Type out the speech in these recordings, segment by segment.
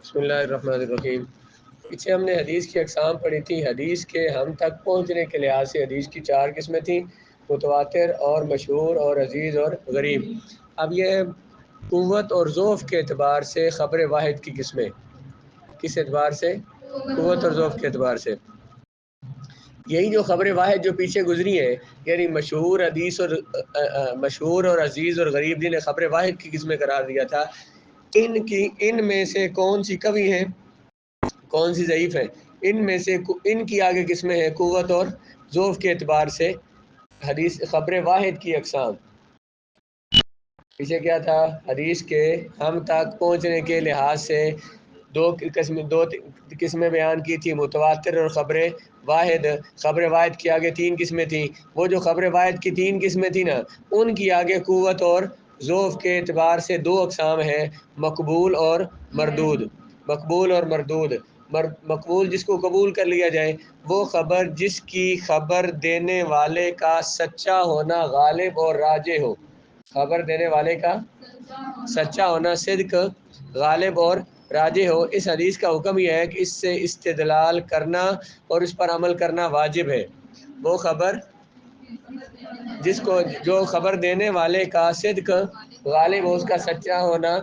بسم اللہ الرحمن الرحیم۔ پیچھے ہم نے حدیث کی اقسام پڑھی تھی۔ حدیث کے ہم تک پہنچنے کے لحاظ سے حدیث کی 4 قسمیں تھیں، متواتر اور مشہور اور عزیز اور غریب۔ اب یہ قوت اور ضعف کے اعتبار سے خبر واحد کی قسمیں، کس اعتبار سے؟ قوت اور ضعف کے اعتبار سے۔ یہی جو خبر واحد جو پیچھے گزری ہے، یعنی مشہور حدیث اور مشہور اور عزیز اور غریب، جنہیں خبر واحد کی قسمیں قرار دیا تھا، ان میں سے کون سی قوی ہیں، کون سی ضعیف ہیں؟ ان میں سے ان کی آگے قسمیں ہیں قوت اور ضعف کے اعتبار سے حدیث خبر واحد کی اقسام۔ پیچھے کیا تھا؟ حدیث کے ہم تک پہنچنے کے لحاظ سے دو قسمیں بیان کی تھی، متواتر اور خبر واحد۔ خبر واحد کی آگے 3 قسمیں تھیں۔ وہ جو خبر واحد کی 3 قسمیں تھیں نا، ان کی آگے قوت اور ضعف کے اعتبار سے 2 اقسام ہیں، مقبول اور مردود۔ مقبول اور مردود۔ مقبول جس کو قبول کر لیا جائے، وہ خبر جس کی خبر دینے والے کا سچا ہونا غالب اور راجح ہو۔ خبر دینے والے کا سچا ہونا، صدق غالب اور راجح ہو۔ اس حدیث کا حکم یہ ہے کہ اس سے استدلال کرنا اور اس پر عمل کرنا واجب ہے۔ وہ خبر جو خبر دینے والے کا صدق غالب ہو، اس کا سچا ہونا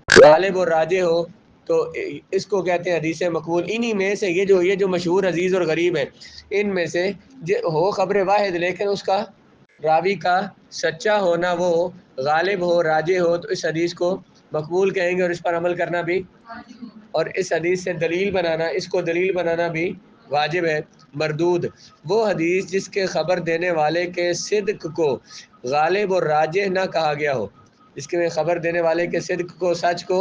غالب اور راجح ہو، تو اس کو کہتے ہیں حدیث مقبول۔ انہی میں سے یہ جو مشہور عزیز اور غریب ہے، ان میں سے ہو خبر واحد لیکن اس کا راوی کا سچا ہونا وہ غالب ہو، راجح ہو، تو اس حدیث کو مقبول کہیں گے اور اس پر عمل کرنا بھی، اور اس حدیث سے اس کو دلیل بنانا بھی واجب ہے۔ مردود وہ حدیث جس کے خبر دینے والے کے صدق کو غالب اور راجح نہ کہا گیا ہو، جس کے خبر دینے والے کے صدق کو، سچ کو۔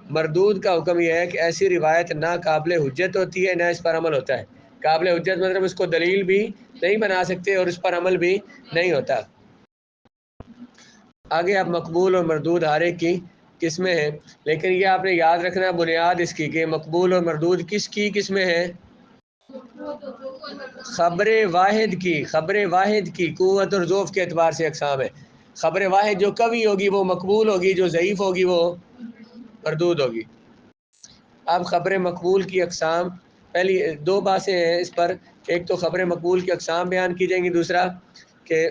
مردود کا حکم یہ ہے کہ ایسی روایت نہ قابل حجت ہوتی ہے، نہ اس پر عمل ہوتا ہے۔ قابل حجت مطلب اس کو دلیل بھی نہیں بنا سکتے اور اس پر عمل بھی نہیں ہوتا۔ آگے آپ مقبول اور مردود ہر ایک کی قسمیں ہیں، لیکن یہ آپ نے یاد رکھنا بنیاد اس کی کہ مقبول اور مردود کس کی قسمیں ہیں؟ خبر واحد کی قوت اور ضعف کے اعتبار سے اقسام ہے۔ خبر واحد جو قوی ہوگی وہ مقبول ہوگی، جو ضعیف ہوگی وہ مردود ہوگی۔ اب خبر مقبول کی اقسام، پہلی 2 باتیں ہیں اس پر۔ ایک تو خبر مقبول کی اقسام بیان کی جائیں گی، دوسرا کہ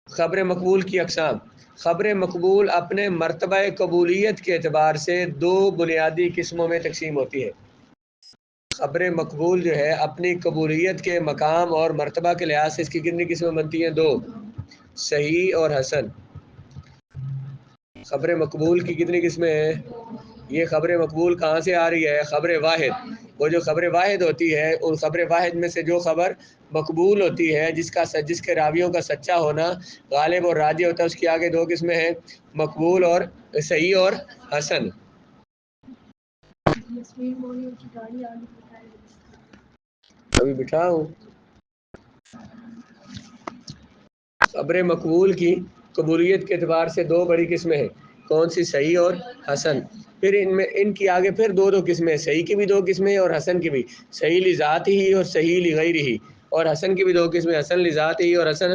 خبر مقبول کی اقسام۔ خبر مقبول اپنے مرتبہ قبولیت کے اعتبار سے 2 بنیادی قسموں میں تقسیم ہوتی ہے۔ خبر مقبول جو ہے اپنی قبولیت کے مقام اور مرتبہ کے لحاظ سے اس کی کتنی قسمیں بنتی ہیں؟ 2، صحیح اور حسن۔ خبر مقبول کی کتنی قسمیں ہیں؟ یہ خبر مقبول کہاں سے آ رہی ہے؟ خبر واحد۔ وہ جو خبر واحد ہوتی ہے، ان خبر واحد میں سے جو خبر مقبول ہوتی ہے، جس کے راویوں کا سچا ہونا غالب اور راجح ہوتا ہے، اس کی آگے 2 قسمیں ہیں، مقبول اور صحیح اور حسن۔ ابھی بٹھا ہوں۔ خبر مقبول کی قبولیت کے اعتبار سے 2 بڑی قسمیں ہیں، کون سی؟ صحیح اور حسن۔ پھر ان کی آگے پھر 2 قسمیں، صحیح کی بھی 2 قسمیں اور حسن کی بھی، صحیح لذات ہی اور صحیح لغیر ہی، اور حسن کی بھی 2 قسمیں، حسن لذات ہی اور حسن۔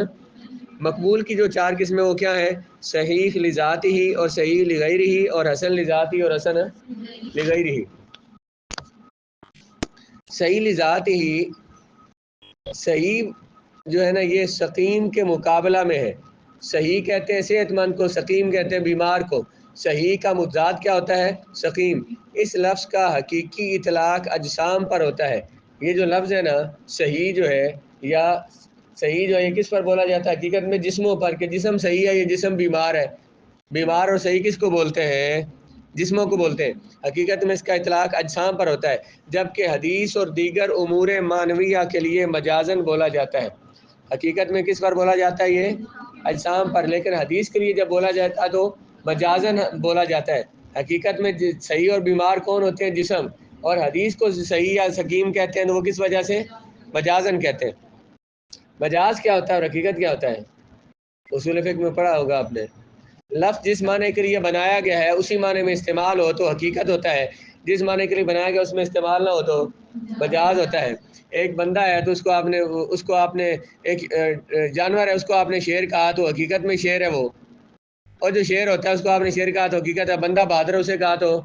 مقبول کی جو 4 قسمیں وہ کیا ہیں؟ صحیح لذات ہی اور صحیح لغیر ہی، اور حسن لذات ہی اور حسن لغیر ہی۔ صحیح لذات ہی، صحیح جو ہے نا، یہ سقیم کے مقابلہ میں ہے۔ صحیح کہتے ہیں صحت مند کو، سقیم کہتے ہیں بیمار کو۔ صحیح کا مضاد کیا ہوتا ہے؟ سقیم۔ اس لفظ کا حقیقی اطلاق اجسام پر ہوتا ہے۔ یہ جو لفظ ہے نا صحیح جو ہے، یا صحیح جو ہے، یہ کس پر بولا جاتا ہے حقیقت میں؟ جسموں پر، کہ جسم صحیح ہے، یہ جسم بیمار ہے۔ بیمار اور صحیح کس کو بولتے ہیں؟ جسموں کو بولتے ہیں۔ حقیقت میں اس کا اطلاق اجسام پر ہوتا ہے، جبکہ حدیث اور دیگر امور معنویہ کے لیے مجازن بولا جاتا ہے۔ حقیقت میں کس پر بولا جاتا ہے؟ یہ اجسام پر، لیکن حدیث کے لیے جب بولا جاتا ہے تو مجازن بولا جاتا ہے۔ حقیقت میں صحیح اور بیمار کون ہوتے ہیں؟ جسم۔ اور حدیث کو صحیح یا سقیم کہتے ہیں تو وہ کس وجہ سے؟ مجازن کہتے ہیں۔ مجاز کیا ہوتا ہے اور حقیقت کیا ہوتا ہے؟ اصول فقہ میں پڑھا ہوگا آپ نے۔ لفظ جس معنی کے لیے بنایا گیا ہے اسی معنی میں استعمال ہو تو حقیقت ہوتا ہے، جس معنی کے لیے بنایا گیا اس میں استعمال نہ ہو تو مجاز ہوتا ہے۔ ایک بندہ ہے تو اس کو آپ نے ایک جانور ہے، اس کو آپ نے شیر کہا تو حقیقت میں شیر ہے وہ، اور جو شعر ہوتا ہے اس کو آپ نے شعر کہا تو حقیقت ہے، بندہ بہادر اسے کہا تو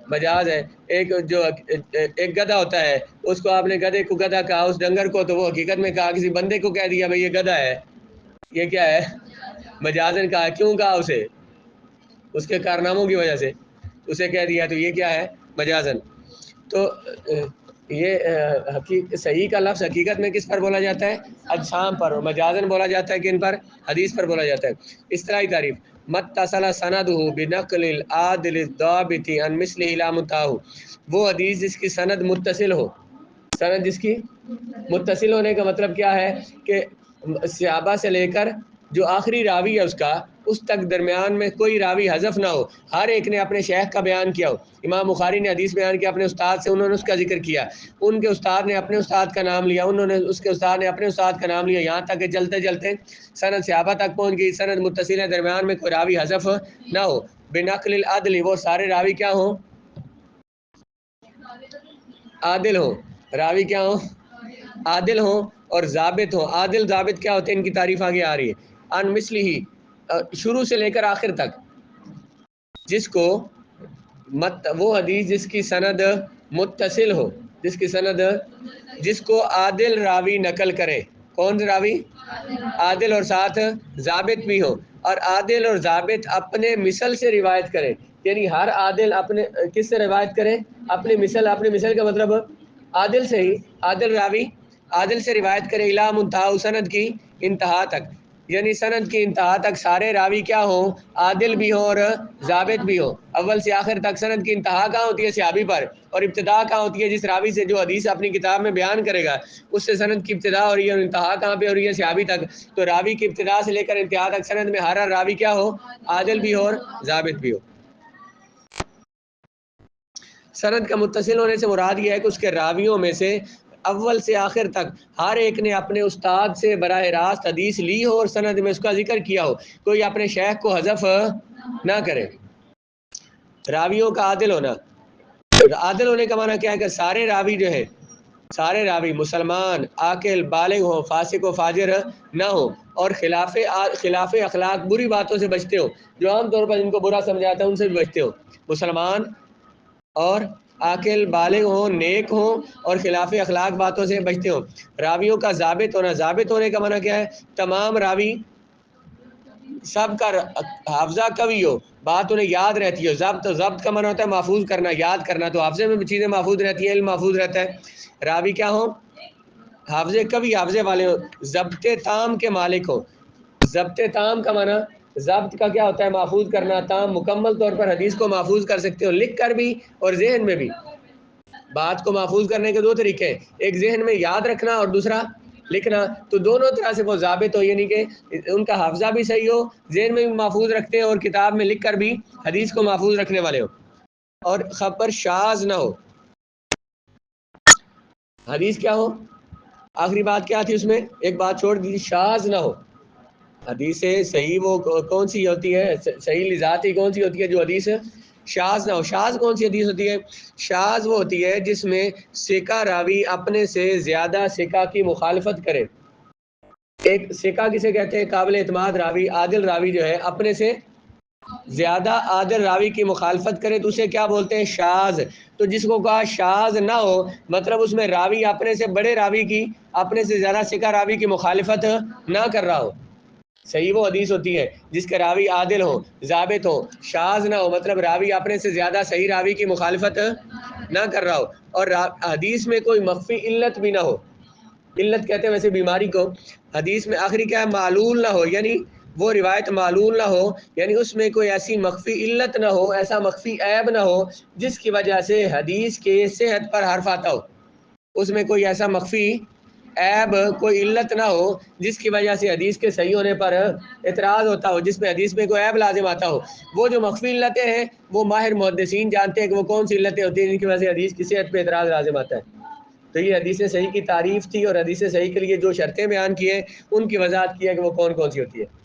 مجاز ہے. ایک گدھا ہوتا ہے، اس کو آپ نے گدھے کو گدھا کہا، اس ڈنگر کو تو وہ حقیقت میں کہا، کسی بندے کو کہہ دیا بھائی یہ گدھا ہے، یہ کیا ہے؟ مجازن کہا. کیوں کہا؟ اسے اس کے کارناموں کی وجہ سے اسے کہہ دیا، تو یہ کیا ہے؟ مجازن. تو یہ صحیح کا لفظ حقیقت میں کس پر بولا جاتا ہے؟ اجسام پر. اور مجازن بولا جاتا ہے کن پر؟ حدیث پر بولا جاتا ہے. اس طرح ہی تعریف متصل سندہ بنقل العادل الضابط عن مثلہ لا منتہہ، وہ حدیث جس کی سند متصل ہو. سند جس کی متصل ہونے کا مطلب کیا ہے؟ کہ صحابہ سے لے کر جو آخری راوی ہے اس تک درمیان میں کوئی راوی حذف نہ ہو، ہر ایک نے اپنے شیخ کا بیان کیا ہو. امام بخاری نے حدیث بیان کیا اپنے استاد سے، انہوں نے اس کا ذکر کیا، ان کے استاد نے اپنے استاد کا نام لیا، انہوں نے اس کے استاد نے اپنے استاد کا نام لیا، یہاں تک کہ چلتے چلتے سند صحابہ تک پہنچ گئی. سند متصل ہے، درمیان میں کوئی راوی حذف نہ ہو. بنقل العدل، وہ سارے راوی کیا ہوں؟ عادل ہوں. راوی کیا ہوں؟ عادل ہوں اور ضابط ہوں. عادل ضابط کیا ہوتے ہیں؟ ان کی تعریف آگے آ رہی ہے. ان مثلہ، شروع سے لے کر آخر تک، جس کو وہ حدیث جس کی سند متصل ہو، جس کی سند، جس کو عادل راوی نقل کرے. کون سے راوی؟ عادل اور ساتھ ضابط بھی ہو. اور عادل اور ضابط اپنے مثل سے روایت کرے، یعنی ہر عادل اپنے کس سے روایت کرے؟ اپنی مثل. اپنی مثل کا مطلب عادل سے ہی، عادل راوی عادل سے روایت کرے الی منتہا، سند کی انتہا تک. یعنی سند کی انتہا تک سارے راوی کیا ہوں؟ عادل بھی ہوں اور ضابط بھی ہوں. اول سے آخر تک. سند کی انتہا کہاں ہوتی ہے؟ صحابی پر. اور ابتدا کہاں ہوتی ہے؟ جس راوی سے جو حدیث اپنی کتاب میں بیان کرے گا اس سے سند کی ابتدا ہو رہی ہے، اور انتہا کہاں پہ ہو رہی ہے؟ صحابی تک. تو راوی کی ابتدا سے لے کر انتہا تک سند میں ہر راوی کیا ہو؟ عادل بھی ہو اور ضابط بھی ہو. سند کا متصل ہونے سے مراد یہ ہے کہ اس کے راویوں میں سے اول سے آخر تک ہر ایک نے اپنے استاد سے براہ راست حدیث لی ہو اور سند میں اس کا ذکر کیا ہو، کوئی اپنے شیخ کو حذف نہ کرے. راویوں کا عادل ہونا. عادل ہونے کا معنی کیا ہے؟ کہ سارے راوی جو ہے، سارے راوی مسلمان، عاقل، بالغ ہوں، فاسق و فاجر نہ ہو، اور خلاف اخلاق بری باتوں سے بچتے ہو، جو عام طور پر جن کو برا سمجھا جاتا ہے ان سے بھی بچتے ہو. مسلمان اور عاقل، بالغ ہوں، نیک ہوں اور خلاف اخلاق باتوں سے بچتے ہوں. راویوں کا ضابط ہونا. ضابط ہونے کا معنی کیا ہے؟ تمام راوی سب کا حافظہ قوی ہو، بات انہیں یاد رہتی ہو. ضبط کا معنی ہوتا ہے محفوظ کرنا، یاد کرنا. تو حافظے میں بھی چیزیں محفوظ رہتی ہیں، علم محفوظ رہتا ہے. راوی کیا ہوں؟ حافظے قوی، حافظے والے ہوں. ضبط تام کے مالک ہوں. ضبط تام کا معنی، ضبط کا کیا ہوتا ہے؟ محفوظ کرنا. تام مکمل طور پر حدیث کو محفوظ کر سکتے ہو، لکھ کر بھی اور ذہن میں بھی. بات کو محفوظ کرنے کے دو طریقے ہیں، ایک ذہن میں یاد رکھنا اور دوسرا لکھنا. تو دونوں طرح سے وہ ضابط ہو، یعنی کہ ان کا حافظہ بھی صحیح ہو، ذہن میں بھی محفوظ رکھتے ہیں اور کتاب میں لکھ کر بھی حدیث کو محفوظ رکھنے والے ہو. اور خبر شاذ نہ ہو. حدیث کیا ہو؟ آخری بات کیا تھی اس میں؟ ایک بات چھوڑ دی، شاذ نہ ہو. حدیث صحیح وہ کون سی ہوتی ہے؟ صحیح لذات ہی کون سی ہوتی ہے؟ جو حدیث شاذ نہ ہو. شاذ کون سی حدیث ہوتی ہے؟ شاذ وہ ہوتی ہے جس میں ثقہ راوی اپنے سے زیادہ ثقہ کی مخالفت کرے. ایک ثقہ کسے کہتے ہیں؟ قابل اعتماد راوی، عادل راوی جو ہے اپنے سے زیادہ عادل راوی کی مخالفت کرے تو اسے کیا بولتے ہیں؟ شاذ. تو جس کو کہا شاذ نہ ہو، مطلب اس میں راوی اپنے سے بڑے راوی کی، اپنے سے زیادہ ثقہ راوی کی مخالفت نہ کر رہا ہو. صحیح وہ حدیث ہوتی ہے جس کے راوی عادل ہو، ضابط ہو. شاذ نہ ہو مطلب راوی اپنے سے زیادہ صحیح راوی کی مخالفت نہ کر رہا ہو، اور حدیث میں کوئی مخفی علت بھی نہ ہو. علت کہتے ہیں ویسے بیماری کو. حدیث میں آخری کیا ہے؟ معلول نہ ہو، یعنی وہ روایت معلول نہ ہو، یعنی اس میں کوئی ایسی مخفی علت نہ ہو، ایسا مخفی عیب نہ ہو جس کی وجہ سے حدیث کے صحت پر حرف آتا ہو. اس میں کوئی ایسا مخفی عیب، کوئی علت نہ ہو جس کی وجہ سے حدیث کے صحیح ہونے پر اعتراض ہوتا ہو، جس میں حدیث میں کوئی عیب لازم آتا ہو. وہ جو مخفی علتیں ہیں وہ ماہر محدثین جانتے ہیں کہ وہ کون سی علتیں ہوتی ہیں جن کی وجہ سے حدیث کی صحت پہ اعتراض لازم آتا ہے. تو یہ حدیث صحیح کی تعریف تھی، اور حدیث صحیح کے لیے جو شرطیں بیان کی ہیں ان کی وضاحت کی ہے کہ وہ کون کون سی ہوتی ہے.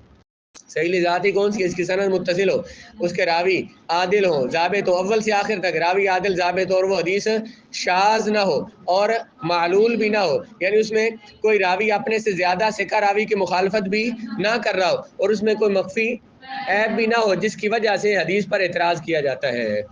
صحیح ذاتی کون سی ہے؟ اس کی سند متصل ہو، اس کے راوی عادل ہو، ضابط ہو، اول سے آخر تک راوی عادل ضابط ہو، اور وہ حدیث شاذ نہ ہو اور معلول بھی نہ ہو، یعنی اس میں کوئی راوی اپنے سے زیادہ ثقہ راوی کی مخالفت بھی نہ کر رہا ہو، اور اس میں کوئی مخفی عیب بھی نہ ہو، جس کی وجہ سے حدیث پر اعتراض کیا جاتا ہے۔